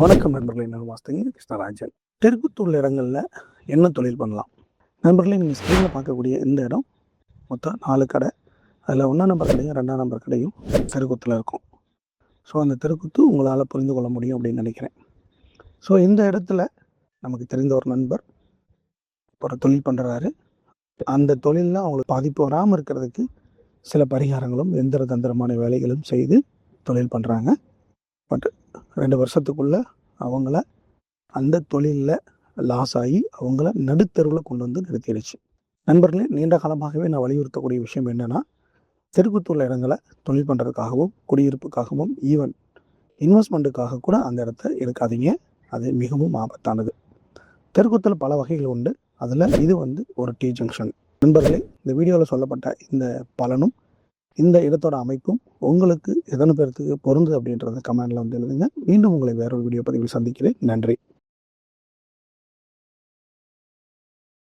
வணக்கம் நண்பர்களே, நான் வாஸ்துங்க கிருஷ்ணராஜன். தெருக்குத்துள்ள இடங்களில் என்ன தொழில் பண்ணலாம்? நண்பர்களே, நீங்கள் ஸ்க்ரீனில் பார்க்கக்கூடிய இந்த இடம் மொத்தம் 4 கடை. அதில் 1ஆம் நம்பர் கடையும் 2ஆம் நம்பர் கடையும் தெருக்குத்தில் இருக்கும். ஸோ அந்த தெருக்குத்து உங்களால் புரிந்து கொள்ள முடியும் அப்படின்னு நினைக்கிறேன். ஸோ இந்த இடத்துல நமக்கு தெரிந்த ஒரு நண்பர் ஒரு தொழில் பண்ணுறாரு. அந்த தொழிலில் அவங்களுக்கு பாதிப்பு வராமல் இருக்கிறதுக்கு சில பரிகாரங்களும் எந்திர தந்திரமான வேலைகளும் செய்து தொழில் பண்ணுறாங்க. பட் 2 வருஷத்துக்குள்ளே அவங்கள அந்த தொழிலில் லாஸ் ஆகி அவங்கள நடுத்தருவில் கொண்டு வந்து நிறுத்திடுச்சு. நண்பர்களே, நீண்ட காலமாகவே நான் வலியுறுத்தக்கூடிய விஷயம் என்னென்னா, தெருக்குத்துள்ள இடங்களை தொழில் பண்ணுறதுக்காகவும் குடியிருப்புக்காகவும் ஈவன் இன்வெஸ்ட்மெண்ட்டுக்காக கூட அந்த இடத்த எடுக்காதீங்க. அது மிகவும் ஆபத்தானது. தெருக்குத்தில் பல வகைகள் உண்டு. அதில் இது ஒரு டி ஜங்ஷன். நண்பர்களே, இந்த வீடியோவில் சொல்லப்பட்ட இந்த பலனும் இந்த இடத்தோட அமைப்பும் உங்களுக்கு எத்தனை பேருக்கு பொருந்துது அப்படின்றத கமெண்டில் எழுதுங்க. மீண்டும் உங்களை வேறொரு வீடியோ பதிவில் சந்திக்கிறேன். நன்றி.